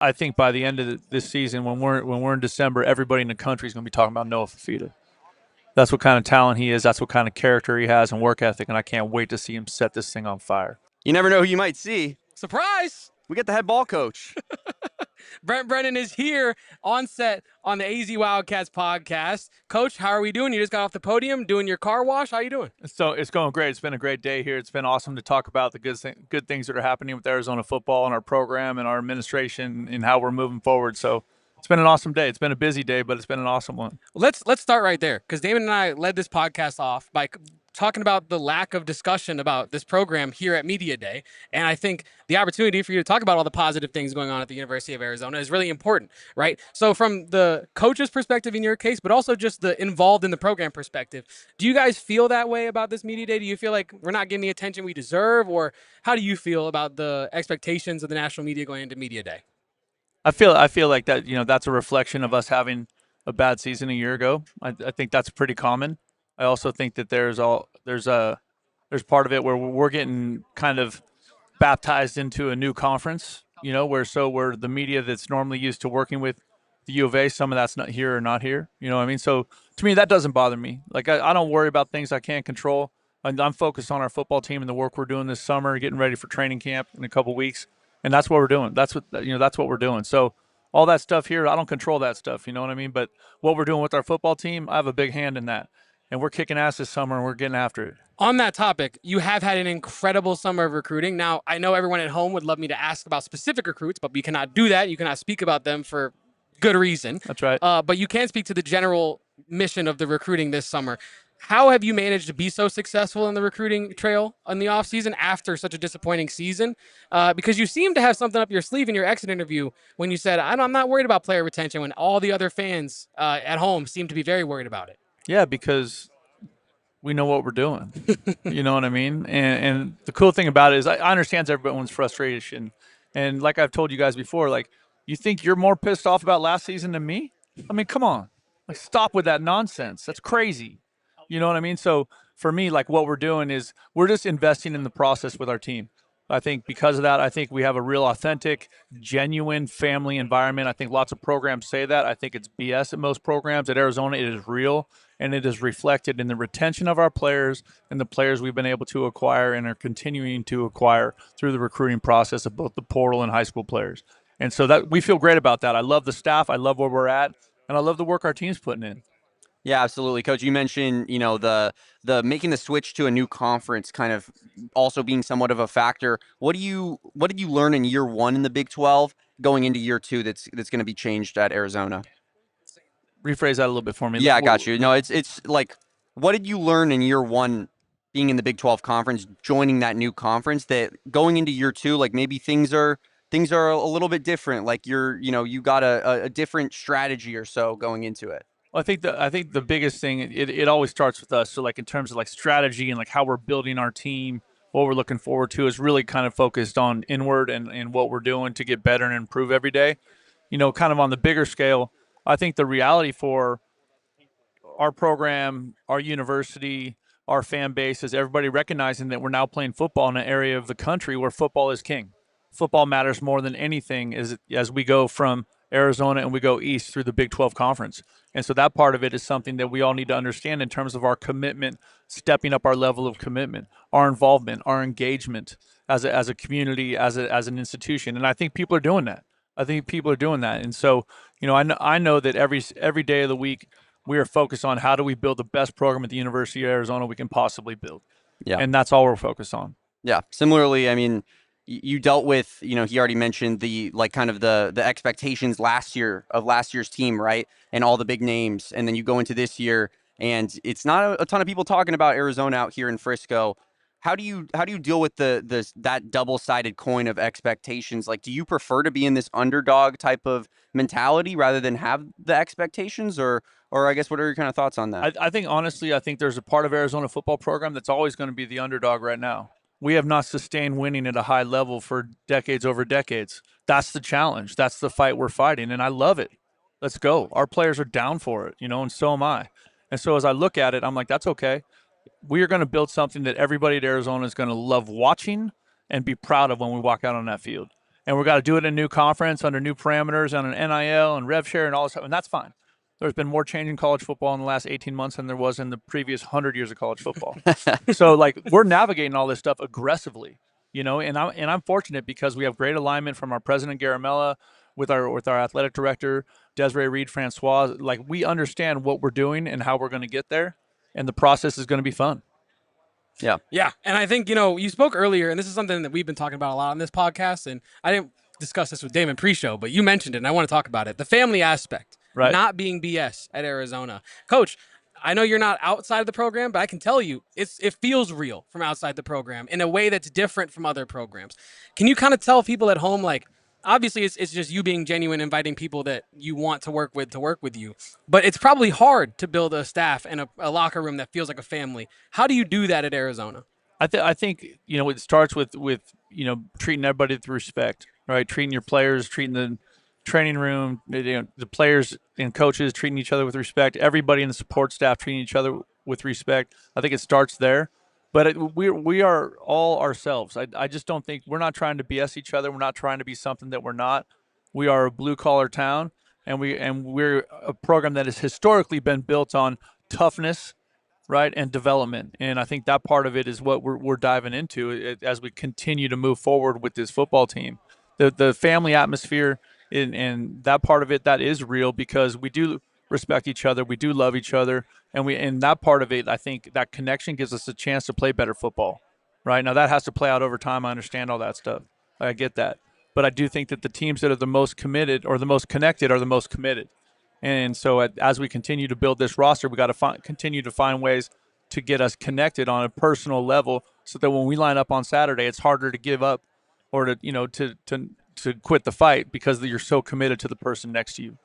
I think by the end of this season, when we're in December, everybody in the country is going to be talking about Noah Fifita. That's what kind of talent he is. That's what kind of character he has and work ethic, and I can't wait to see him set this thing on fire. You never know who you might see. Surprise! We get the head ball coach. Brent Brennan is here on set on the AZ Wildcats podcast. Coach, how are we doing? You just got off the podium doing your car wash. How you doing? So it's going great. It's been a great day here. It's been awesome to talk about the good things that are happening with Arizona football and our program and our administration and how we're moving forward. So it's been an awesome day. It's been a busy day, but it's been an awesome one. Let's start right there, because Damon and I led this podcast off by talking about the lack of discussion about this program here at Media Day. And I think the opportunity for you to talk about all the positive things going on at the University of Arizona is really important, right? So from the coach's perspective in your case, but also just the involved in the program perspective, do you guys feel that way about this Media Day? Do you feel like we're not getting the attention we deserve? Or how do you feel about the expectations of the national media going into Media Day? I feel like that, that's a reflection of us having a bad season a year ago. I think that's pretty common. I also think that there's part of it where we're getting kind of baptized into a new conference, where the media that's normally used to working with the U of A, some of that's not here or not here. You know what I mean? So to me, that doesn't bother me. Like I don't worry about things I can't control. I'm focused on our football team and the work we're doing this summer, getting ready for training camp in a couple weeks, and that's what we're doing. That's what we're doing. So all that stuff here, I don't control that stuff. You know what I mean? But what we're doing with our football team, I have a big hand in that. And we're kicking ass this summer, and we're getting after it. On that topic, you have had an incredible summer of recruiting. Now, I know everyone at home would love me to ask about specific recruits, but we cannot do that. You cannot speak about them for good reason. That's right. But you can speak to the general mission of the recruiting this summer. How have you managed to be so successful in the recruiting trail in the offseason after such a disappointing season? Because you seem to have something up your sleeve in your exit interview when you said, I'm not worried about player retention, when all the other fans at home seem to be very worried about it. Yeah, because we know what we're doing. You know what I mean? And the cool thing about it is I understand everyone's frustration. And like I've told you guys before, like, you think you're more pissed off about last season than me? I mean, come on. Like, stop with that nonsense. That's crazy. You know what I mean? So for me, like, what we're doing is we're just investing in the process with our team. I think because of that, I think we have a real authentic, genuine family environment. I think lots of programs say that. I think it's BS at most programs. At Arizona, it is real, and it is reflected in the retention of our players and the players we've been able to acquire and are continuing to acquire through the recruiting process of both the portal and high school players. And so that we feel great about that. I love the staff. I love where we're at, and I love the work our team's putting in. Yeah, absolutely, Coach. You mentioned, the making the switch to a new conference kind of also being somewhat of a factor. What did you learn in year one in the Big 12 going into year two that's going to be changed at Arizona? Rephrase that a little bit for me. Yeah, I got you. No, it's like, what did you learn in year one being in the Big 12 conference, joining that new conference, that going into year two, like maybe things are a little bit different, like you got a different strategy or so going into it? Well, I think the biggest thing, it always starts with us. So like in terms of like strategy and like how we're building our team, what we're looking forward to is really kind of focused on inward and what we're doing to get better and improve every day. Kind of on the bigger scale, I think the reality for our program, our university, our fan base is everybody recognizing that we're now playing football in an area of the country where football is king. Football matters more than anything as we go from Arizona and we go east through the Big 12 conference. And so that part of it is something that we all need to understand in terms of our commitment, stepping up our level of commitment, our involvement, our engagement as a community, as an institution. And I think people are doing that. And so, I know that every day of the week we are focused on how do we build the best program at the University of Arizona we can possibly build. Yeah. And that's all we're focused on. Yeah. Similarly, I mean, you dealt with, he already mentioned the expectations last year's team, right? And all the big names. And then you go into this year and it's not a ton of people talking about Arizona out here in Frisco. How do you deal with that double-sided coin of expectations? Like, do you prefer to be in this underdog type of mentality rather than have the expectations, or I guess what are your kind of thoughts on that? I think honestly, I think there's a part of Arizona football program that's always going to be the underdog right now. We have not sustained winning at a high level for decades over decades. That's the challenge. That's the fight we're fighting, and I love it. Let's go. Our players are down for it, and so am I. And so as I look at it, I'm like, that's okay. We are going to build something that everybody at Arizona is going to love watching and be proud of when we walk out on that field. and we got to do it in a new conference under new parameters on an NIL and rev share and all this stuff, and that's fine. There's been more change in college football in the last 18 months than there was in the previous 100 years of college football. So like we're navigating all this stuff aggressively, and I'm fortunate because we have great alignment from our president Garamella with our athletic director Desiree Reed Francois. Like we understand what we're doing and how we're going to get there, and the process is going to be fun. Yeah. Yeah. And I think, you spoke earlier, and this is something that we've been talking about a lot on this podcast. And I didn't discuss this with Damon pre-show, but you mentioned it, and I want to talk about it. The family aspect, Right. not being BS at Arizona. Coach, I know you're not outside of the program, but I can tell you it feels real from outside the program in a way that's different from other programs. Can you kind of tell people at home, like, obviously it's just you being genuine, inviting people that you want to work with you, but it's probably hard to build a staff and a locker room that feels like a family. How do you do that at Arizona? I think it starts with treating everybody with respect, right? Treating your players, treating the training room, the players and coaches treating each other with respect. Everybody in the support staff treating each other with respect. I think it starts there. But we are all ourselves. I just don't think we're not trying to BS each other. We're not trying to be something that we're not. We are a blue collar town, and we're a program that has historically been built on toughness, right, and development. And I think that part of it is what we're diving into as we continue to move forward with this football team. The family atmosphere and that part of it, that is real because we do respect each other, we do love each other, and that part of it, I think that connection gives us a chance to play better football. Right now, that has to play out over time. I understand all that stuff. I get that, but I do think that the teams that are the most committed or the most connected are the most committed. And so as we continue to build this roster, we got to continue to find ways to get us connected on a personal level so that when we line up on Saturday, it's harder to give up or to quit the fight because you're so committed to the person next to you.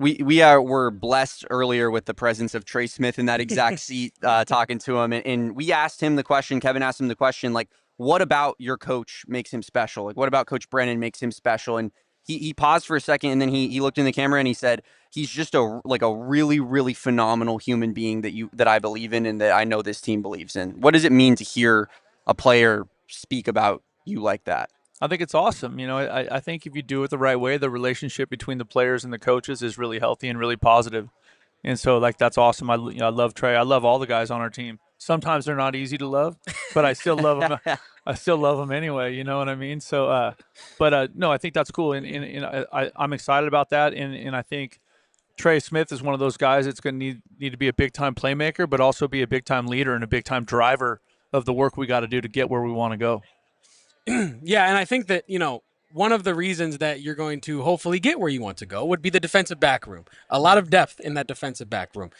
Were blessed earlier with the presence of Trey Smith in that exact seat, talking to him, and we asked him the question. Kevin asked him the question, like, what about your coach makes him special? Like, what about Coach Brennan makes him special? And he paused for a second, and then he looked in the camera and he said, he's just a really, really phenomenal human being that I believe in and that I know this team believes in. What does it mean to hear a player speak about you like that? I think it's awesome. I think if you do it the right way, the relationship between the players and the coaches is really healthy and really positive. And so, like, that's awesome. I love Trey. I love all the guys on our team. Sometimes they're not easy to love, but I still love them. I still love them anyway. You know what I mean? So, no, I think that's cool. And I'm excited about that. And I think Trey Smith is one of those guys that's going to need to be a big-time playmaker, but also be a big-time leader and a big-time driver of the work we got to do to get where we want to go. Yeah, and I think that, one of the reasons that you're going to hopefully get where you want to go would be the defensive back room. A lot of depth in that defensive back room.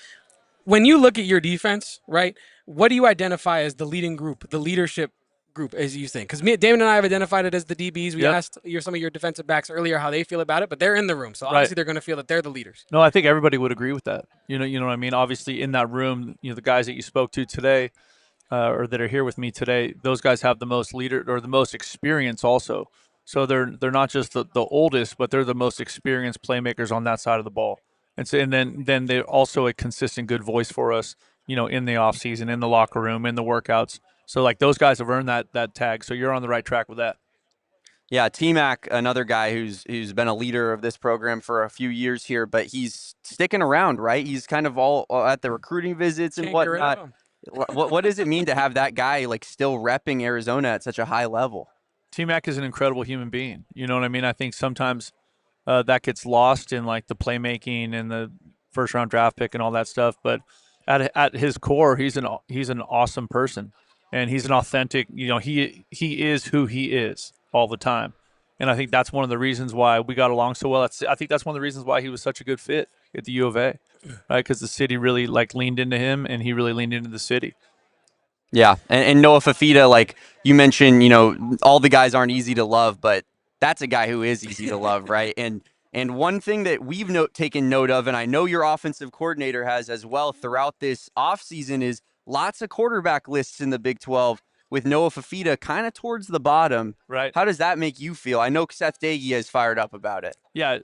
When you look at your defense, right, what do you identify as the leading group, the leadership group, as you think? Because Damon and I have identified it as the DBs. We asked some of your defensive backs earlier how they feel about it, but they're in the room. So obviously they're going to feel that they're the leaders. No, I think everybody would agree with that. You know what I mean? Obviously in that room, the guys that you spoke to today, or that are here with me today, those guys have the most leader or the most experience also. So they're not just the oldest, but they're the most experienced playmakers on that side of the ball. And so, and then they're also a consistent good voice for us, in the off season, in the locker room, in the workouts. So like those guys have earned that tag. So you're on the right track with that. Yeah, T-Mac, another guy who's been a leader of this program for a few years here, but he's sticking around, right? He's kind of all at the recruiting visits and whatnot. What does it mean to have that guy like still repping Arizona at such a high level? T-Mac is an incredible human being. You know what I mean? I think sometimes that gets lost in like the playmaking and the first round draft pick and all that stuff. But at his core, he's an awesome person, and he's an authentic. He is who he is all the time, and I think that's one of the reasons why we got along so well. I think that's one of the reasons why he was such a good fit at the U of A, right? Because the city really like leaned into him, and he really leaned into the city. Yeah, and Noah Fifita, like you mentioned, all the guys aren't easy to love, but that's a guy who is easy to love, right? And one thing that we've taken note of, and I know your offensive coordinator has as well throughout this offseason, is lots of quarterback lists in the Big 12 with Noah Fifita kind of towards the bottom. Right. How does that make you feel? I know Seth Dagey is fired up about it. Yeah,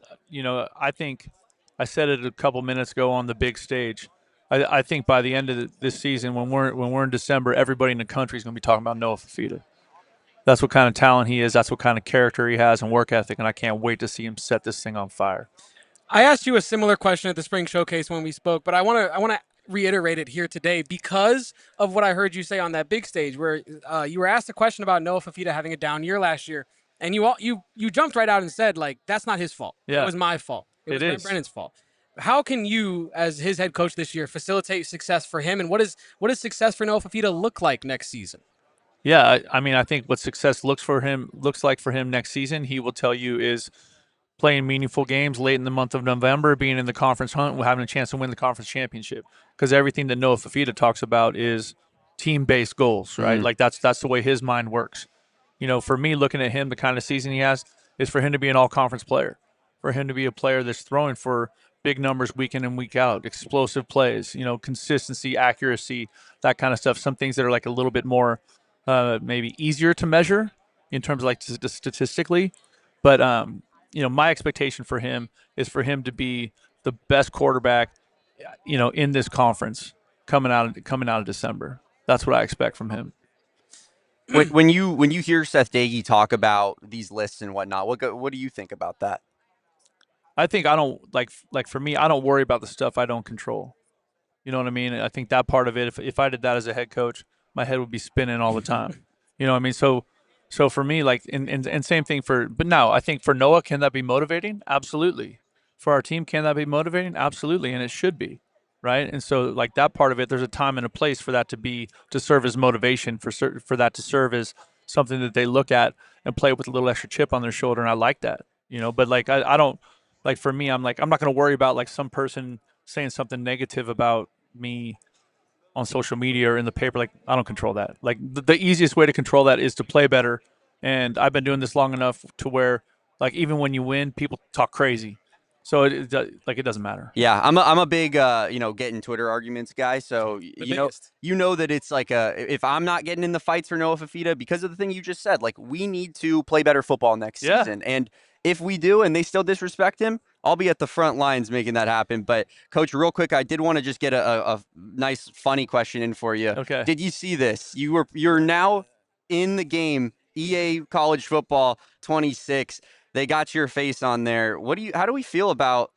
I think I said it a couple minutes ago on the big stage. I think by the end of this season, when we're in December, everybody in the country is going to be talking about Noah Fifita. That's what kind of talent he is. That's what kind of character he has and work ethic. And I can't wait to see him set this thing on fire. I asked you a similar question at the spring showcase when we spoke, but I want to reiterate it here today because of what I heard you say on that big stage, where you were asked a question about Noah Fifita having a down year last year, and you jumped right out and said, like, that's not his fault. Yeah. It was my fault. It was Brent Brennan's fault. How can you, as his head coach this year, facilitate success for him, and what does success for Noah Fifita look like next season? Yeah, I mean, I think what success looks like for him next season, he will tell you, is playing meaningful games late in the month of November, being in the conference hunt, having a chance to win the conference championship. Because everything that Noah Fifita talks about is team-based goals, right? Like that's the way his mind works. You know, for me, looking at him, the kind of season he has is for him to be an all-conference player, for him to be a player that's throwing for big numbers week in and week out, explosive plays, you know, consistency, accuracy, that kind of stuff. Some things that are like a little bit more maybe easier to measure in terms of like statistically. But, you know, my expectation for him is for him to be the best quarterback, you know, in this conference coming out of December. That's what I expect from him. When you hear Seth Dagey talk about these lists and whatnot, what do you think about that? I think I don't like for me, I don't worry about the stuff I don't control. You know what I mean? I think that part of it, if I did that as a head coach, my head would be spinning all the time. You know what I mean? So for me, like, and same thing but no, I think for Noah, can that be motivating? Absolutely. For our team, can that be motivating? Absolutely, and it should be, right? And so, like, that part of it, there's a time and a place for that to serve as motivation, for that to serve as something that they look at and play with a little extra chip on their shoulder, and I like that, you know. But like, I don't like, for me, I'm not going to worry about like some person saying something negative about me on social media or in the paper. Like, I don't control that. Like, the easiest way to control that is to play better. And I've been doing this long enough to where, like, even when you win, people talk crazy. So it doesn't matter. Yeah, I'm a big you know, getting Twitter arguments guy. So you know that it's like if I'm not getting in the fights for Noah Fifita because of the thing you just said, like, we need to play better football next season. And if we do and they still disrespect him, I'll be at the front lines making that happen. But Coach, real quick, I did want to just get a nice funny question in for you. Okay. Did you see this? You're now in the game, EA College Football 26. They got your face on there. How do we feel about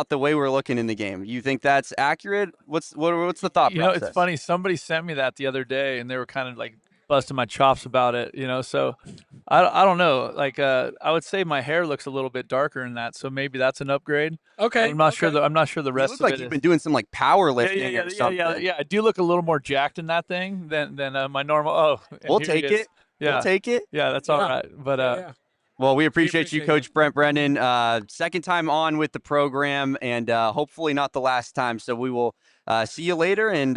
the way we're looking in the game? You think that's accurate? What's the thought process? You know, it's funny. Somebody sent me that the other day, and they were kind of like busting my chops about it. You know, so I don't know. Like, I would say my hair looks a little bit darker in that, so maybe that's an upgrade. Okay. I'm not sure the rest look of like it you've is. been doing some like powerlifting or something. Yeah. I do look a little more jacked in that thing than my normal. Oh, we'll take it. Yeah. We'll take it. Yeah, that's all right. But well, we appreciate you, Coach Brent Brennan. Second time on with the program, and hopefully not the last time. So we will see you later, and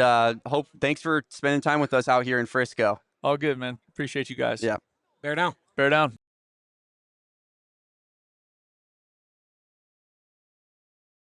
thanks for spending time with us out here in Frisco. All good, man. Appreciate you guys. Yeah. Bear down. Bear down.